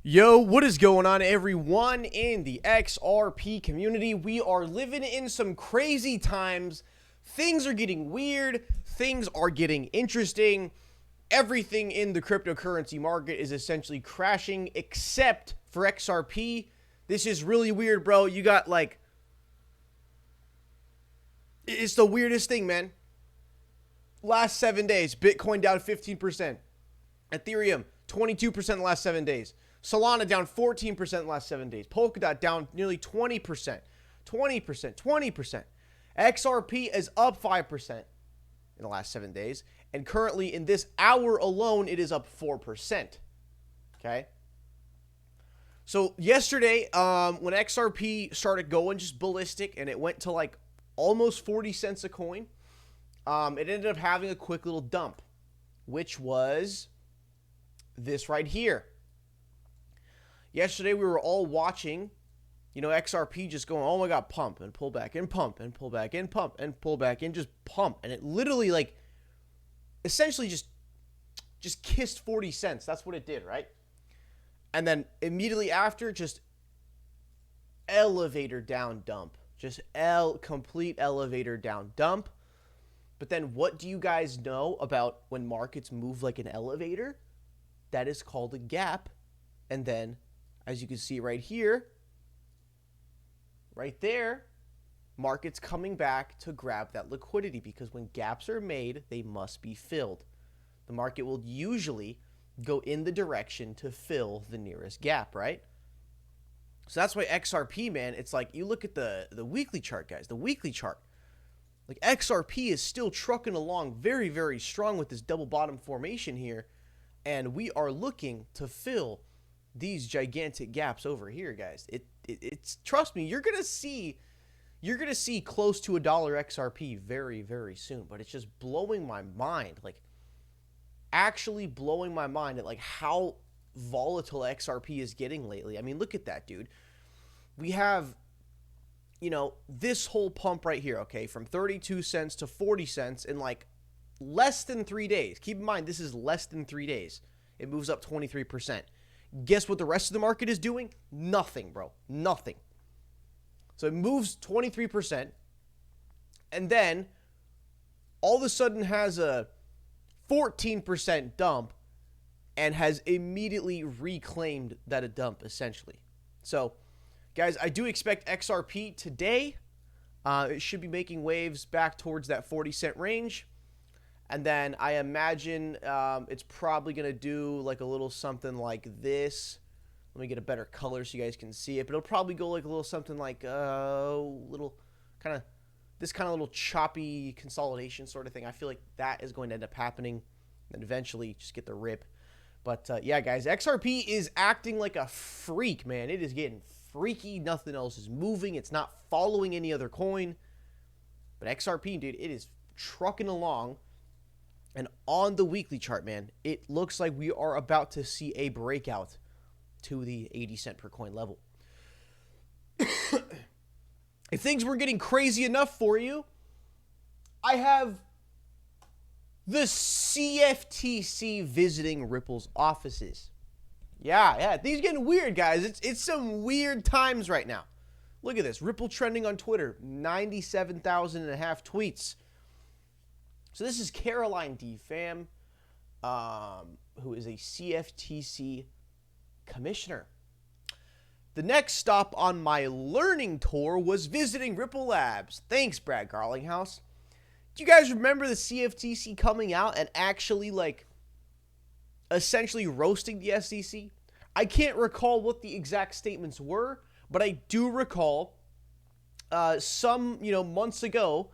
Yo, what is going on, everyone in the XRP community? We are living in some crazy times. Things are getting weird. Things are getting interesting. Everything in the cryptocurrency market is essentially crashing except for XRP. This is really weird, bro. You got it's the weirdest thing, man. Last 7 days, Bitcoin down 15%. Ethereum, 22% in the last 7 days. Solana down 14% in the last 7 days. Polkadot down nearly 20%. 20%. XRP is up 5% in the last 7 days. And currently, in this hour alone, it is up 4%. Okay? So, yesterday, when XRP started going just ballistic and it went to like almost 40 cents a coin, it ended up having a quick little dump, which was this right here. Yesterday, we were all watching, XRP just going, oh my God, pump and pull back and pump and pull back and pump and pull back and just pump. And it literally, essentially just kissed 40 cents. That's what it did, right? And then immediately after, just elevator down dump. Just complete elevator down dump. But then what do you guys know about when markets move like an elevator? That is called a gap. And then, as you can see right here, right there, markets coming back to grab that liquidity, because when gaps are made, they must be filled. The market will usually go in the direction to fill the nearest gap, right? So that's why XRP, man, it's like you look at the weekly chart, guys, the weekly chart. Like XRP is still trucking along very, very strong with this double bottom formation here. And we are looking to fill these gigantic gaps over here, guys. It's trust me, you're gonna see close to $1 XRP very, very soon. But it's just blowing my mind, actually blowing my mind at how volatile XRP is getting lately. I mean, look at that, dude. We have, this whole pump right here, okay, from 32 cents to 40 cents in less than 3 days. Keep in mind, this is less than 3 days. It moves up 23%. Guess what the rest of the market is doing? Nothing, bro. Nothing. So it moves 23%, and then all of a sudden has a 14% dump and has immediately reclaimed that a dump, essentially. So, guys, I do expect XRP today. It should be making waves back towards that 40-cent range. And then I imagine it's probably going to do a little something like this. Let me get a better color so you guys can see it. But it'll probably go a little something like little kind of this kind of little choppy consolidation sort of thing. I feel like that is going to end up happening. And eventually just get the rip. But yeah, guys, XRP is acting like a freak, man. It is getting freaky. Nothing else is moving. It's not following any other coin. But XRP, dude, it is trucking along. And on the weekly chart, man, it looks like we are about to see a breakout to the 80 cent per coin level. If things were getting crazy enough for you, I have the CFTC visiting Ripple's offices. Yeah, things are getting weird, guys. It's some weird times right now. Look at this. Ripple trending on Twitter, 97,000 and a half tweets. So this is Caroline D. Pham, who is a CFTC commissioner. The next stop on my learning tour was visiting Ripple Labs. Thanks, Brad Garlinghouse. Do you guys remember the CFTC coming out and actually, essentially roasting the SEC? I can't recall what the exact statements were, but I do recall some, months ago,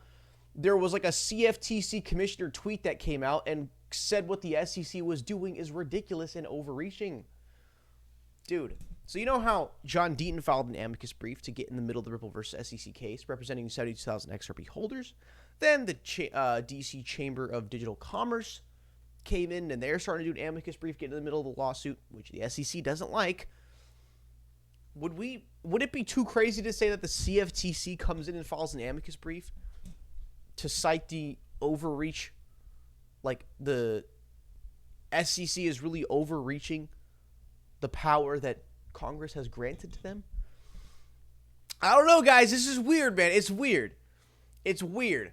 there was a CFTC commissioner tweet that came out and said what the SEC was doing is ridiculous and overreaching. Dude, so you know how John Deaton filed an amicus brief to get in the middle of the Ripple versus SEC case representing 72,000 XRP holders? Then the DC Chamber of Digital Commerce came in and they're starting to do an amicus brief, get in the middle of the lawsuit, which the SEC doesn't like. Would it be too crazy to say that the CFTC comes in and files an amicus brief to cite the overreach, the SEC is really overreaching the power that Congress has granted to them. I don't know, guys. This is weird, man. It's weird. It's weird.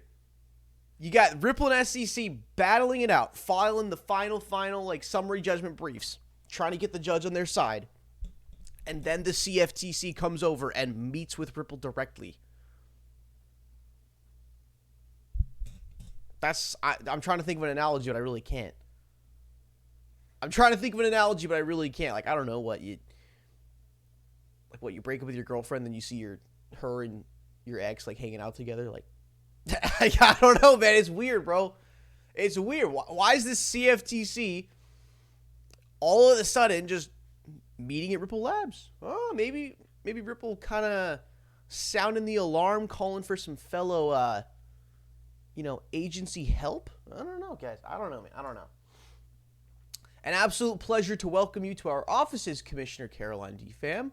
You got Ripple and SEC battling it out, filing the final, like, summary judgment briefs, trying to get the judge on their side. And then the CFTC comes over and meets with Ripple directly. I'm trying to think of an analogy, but I really can't. Like, I don't know what you break up with your girlfriend, then you see her and your ex, like, hanging out together, like, I don't know, man. It's weird, bro. It's weird. Why is this CFTC all of a sudden just meeting at Ripple Labs? Oh, maybe Ripple kind of sounding the alarm, calling for some fellow, agency help. I don't know, guys. I don't know, man. I don't know. An absolute pleasure to welcome you to our offices, Commissioner Caroline DeFam.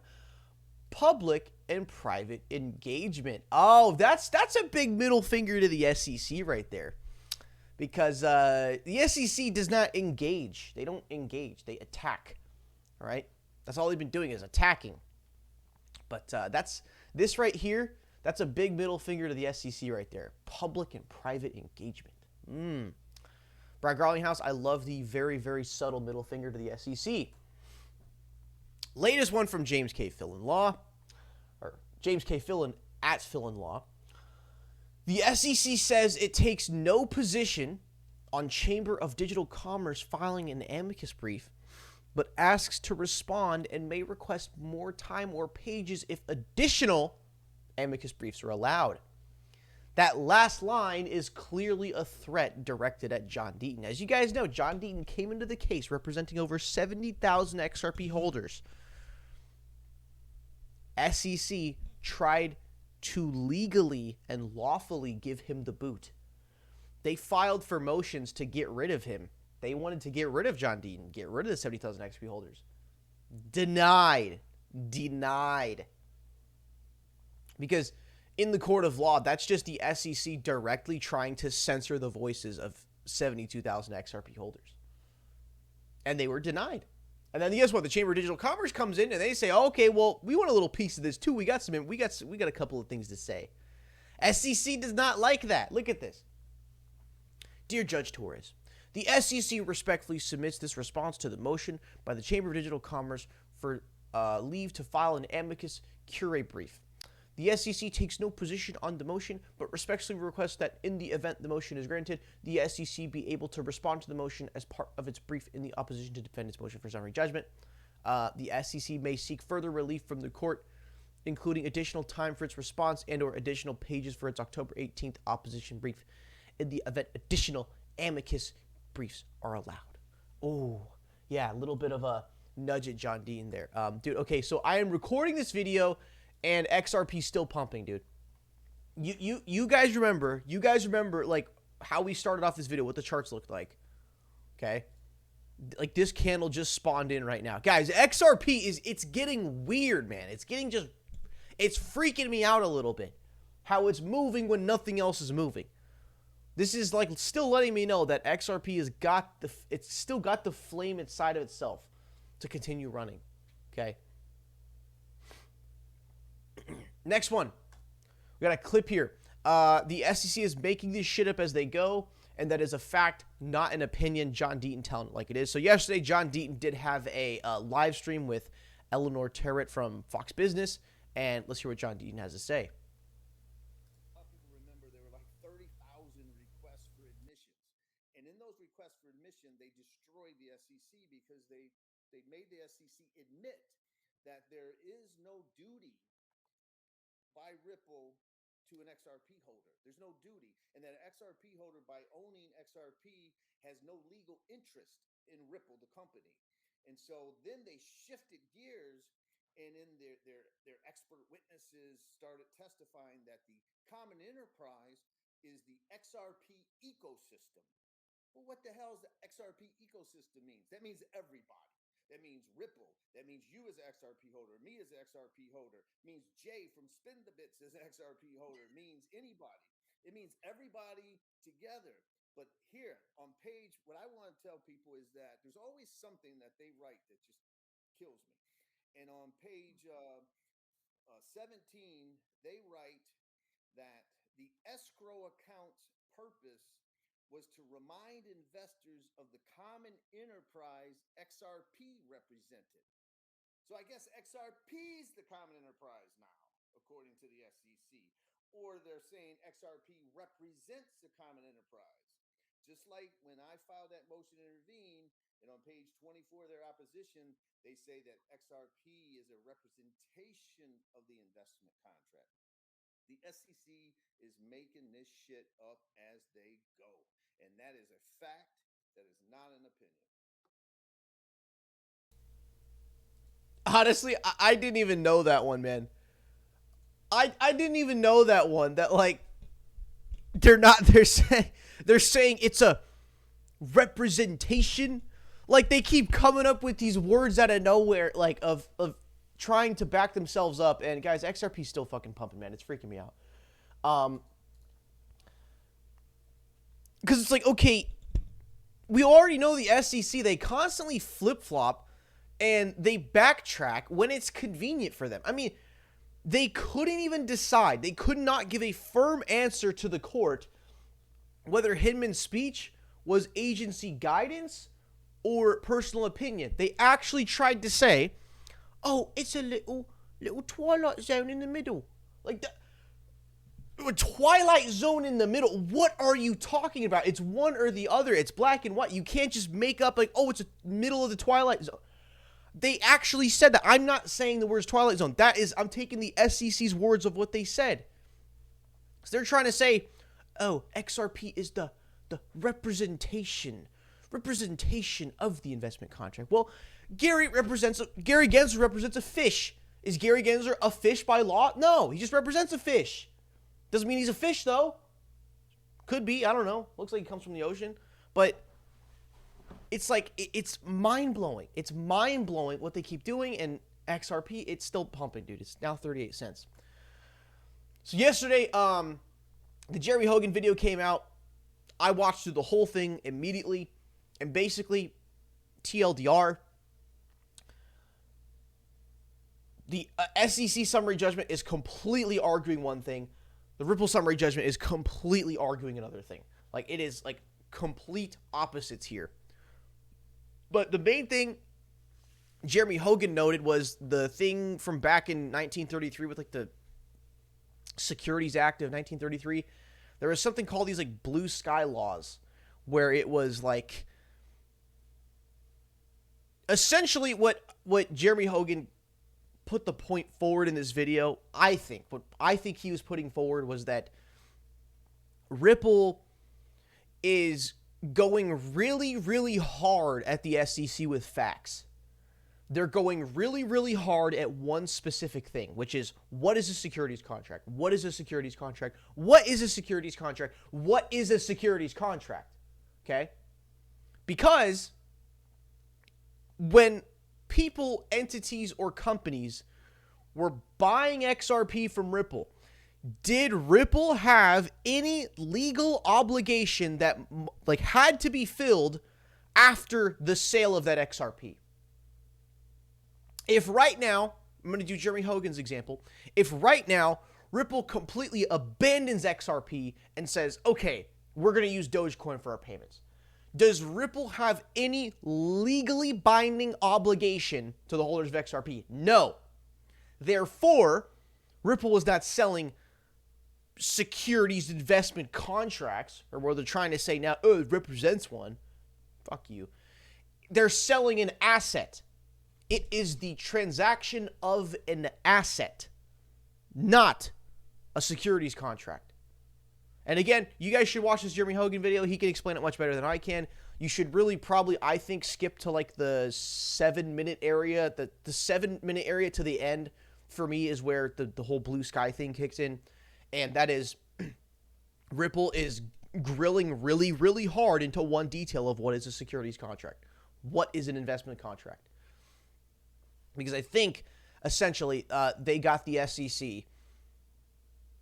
Public and private engagement. Oh, that's a big middle finger to the SEC right there. Because the SEC does not engage. They don't engage. They attack. All right? That's all they've been doing is attacking. But that's this right here. That's a big middle finger to the SEC right there. Public and private engagement. Brad Garlinghouse, I love the very, very subtle middle finger to the SEC. Latest one from James K. Fillon Law, or James K. Fillon at Fillon Law. The SEC says it takes no position on Chamber of Digital Commerce filing an amicus brief, but asks to respond and may request more time or pages if additional amicus briefs are allowed. That last line is clearly a threat directed at John Deaton. As you guys know, John Deaton came into the case representing over 70,000 XRP holders. SEC tried to legally and lawfully give him the boot. They filed for motions to get rid of him. They wanted to get rid of John Deaton, get rid of the 70,000 XRP holders. Denied. Because in the court of law, that's just the SEC directly trying to censor the voices of 72,000 XRP holders. And they were denied. And then guess what? The Chamber of Digital Commerce comes in and they say, oh, okay, well, we want a little piece of this too. We got a couple of things to say. SEC does not like that. Look at this. Dear Judge Torres, the SEC respectfully submits this response to the motion by the Chamber of Digital Commerce for leave to file an amicus curiae brief. The SEC takes no position on the motion, but respectfully requests that in the event the motion is granted, the SEC be able to respond to the motion as part of its brief in the opposition to defend its motion for summary judgment. The SEC may seek further relief from the court, including additional time for its response and or additional pages for its October 18th opposition brief in the event additional amicus briefs are allowed. Oh, yeah, a little bit of a nudge at John Deaton there. Dude, okay, so I am recording this video and XRP still pumping, dude. You guys remember, like, how we started off this video, what the charts looked like, okay? Like, this candle just spawned in right now. Guys, XRP it's getting weird, man. It's freaking me out a little bit. How it's moving when nothing else is moving. This is, like, still letting me know that XRP it's still got the flame inside of itself to continue running, okay? Next one. We got a clip here. The SEC is making this shit up as they go, and that is a fact, not an opinion. John Deaton telling it like it is. So yesterday, John Deaton did have a live stream with Eleanor Terrett from Fox Business, and let's hear what John Deaton has to say. A lot of people remember there were like 30,000 requests for admissions, and in those requests for admission, they destroyed the SEC because they made the SEC admit that there is no duty by Ripple to an XRP holder. There's no duty. And that an XRP holder, by owning XRP, has no legal interest in Ripple, the company. And so then they shifted gears, and in their expert witnesses started testifying that the common enterprise is the XRP ecosystem. Well, what the hell does the XRP ecosystem mean? That means everybody. That means Ripple. That means you as an XRP holder, me as an XRP holder. It means Jay from Spin the Bits as an XRP holder. It means anybody. It means everybody together. But here on page, what I want to tell people is that there's always something that they write that just kills me. And on page 17, they write that the escrow account's purpose was to remind investors of the common enterprise XRP represented. So I guess XRP is the common enterprise now, according to the SEC. Or they're saying XRP represents the common enterprise. Just like when I filed that motion to intervene, and on page 24 of their opposition, they say that XRP is a representation of the investment contract. The SEC is making this shit up as they go. And that is a fact. That is not an opinion. Honestly, I didn't even know that one, man. I didn't even know that one. That like they're saying it's a representation. Like they keep coming up with these words out of nowhere, like of trying to back themselves up. And guys, XRP's still fucking pumping, man. It's freaking me out. Because it's like, okay, we already know the SEC. They constantly flip flop and they backtrack when it's convenient for them. I mean, they couldn't even decide. They could not give a firm answer to the court whether Hinman's speech was agency guidance or personal opinion. They actually tried to say, oh, it's a little twilight zone in the middle. Like, a twilight zone in the middle? What are you talking about? It's one or the other. It's black and white. You can't just make up like, oh, it's a middle of the twilight zone. They actually said that. I'm not saying the words twilight zone. That is, I'm taking the SEC's words of what they said. So they're trying to say, oh, XRP is the representation of the investment contract. Well, Gary Gensler represents a fish. Is Gary Gensler a fish by law? No, he just represents a fish. Doesn't mean he's a fish, though. Could be. I don't know. Looks like he comes from the ocean. But it's like, it's mind-blowing. It's mind-blowing what they keep doing. And XRP, it's still pumping, dude. It's now 38 cents. So yesterday, the Jeremy Hogan video came out. I watched through the whole thing immediately. And basically, TLDR, the SEC summary judgment is completely arguing one thing. The Ripple summary judgment is completely arguing another thing. Like, it is like complete opposites here. But the main thing Jeremy Hogan noted was the thing from back in 1933 with like the Securities Act of 1933. There was something called these like blue sky laws, where it was like essentially what Jeremy Hogan put the point forward in this video. What I think he was putting forward was that Ripple is going really, really hard at the SEC with facts. They're going really, really hard at one specific thing, which is, what is a securities contract? What is a securities contract? What is a securities contract? What is a securities contract? Okay? Because when people, entities, or companies were buying XRP from Ripple, did Ripple have any legal obligation that like had to be filled after the sale of that XRP? If right now, I'm going to do Jeremy Hogan's example. If right now Ripple completely abandons XRP and says, okay, we're going to use Dogecoin for our payments, does Ripple have any legally binding obligation to the holders of XRP? No. Therefore, Ripple was not selling securities investment contracts, or where they're trying to say now, oh, it represents one. Fuck you. They're selling an asset. It is the transaction of an asset, not a securities contract. And again, you guys should watch this Jeremy Hogan video. He can explain it much better than I can. You should really probably, I think, skip to like the 7-minute area. The 7-minute area to the end, for me, is where the whole blue sky thing kicks in. And that is, Ripple is grilling really, really hard into one detail of what is a securities contract. What is an investment contract? Because I think, essentially, they got the SEC.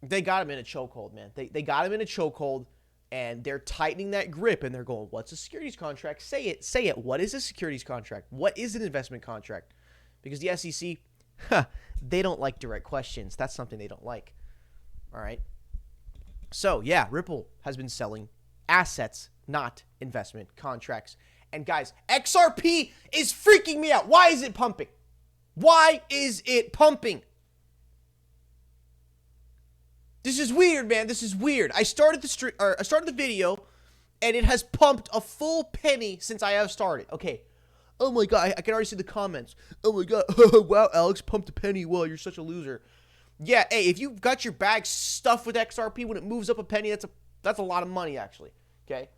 They got him in a chokehold, man. They got him in a chokehold, and they're tightening that grip, and they're going, what's a securities contract? Say it. What is a securities contract? What is an investment contract? because the SEC, they don't like direct questions. That's something they don't like. All right. So, yeah, Ripple has been selling assets, not investment contracts. And guys, XRP is freaking me out. Why is it pumping? Why is it pumping? This is weird, man. This is weird. I started the video, and it has pumped a full penny since I have started. Okay. Oh my god, I can already see the comments. Oh my god, wow, Alex pumped a penny. Well, you're such a loser. Yeah, hey, if you've got your bag stuffed with XRP when it moves up a penny, that's a lot of money, actually. Okay?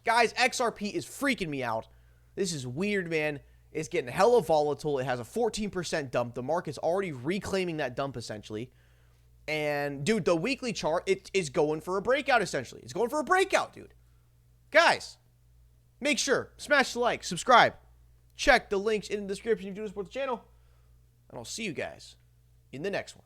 Guys, XRP is freaking me out. This is weird, man. It's getting hella volatile. It has a 14% dump. The market's already reclaiming that dump, essentially. And, dude, the weekly chart, it is going for a breakout, essentially. It's going for a breakout, dude. Guys, make sure, smash the like, subscribe. Check the links in the description if you do support the channel. And I'll see you guys in the next one.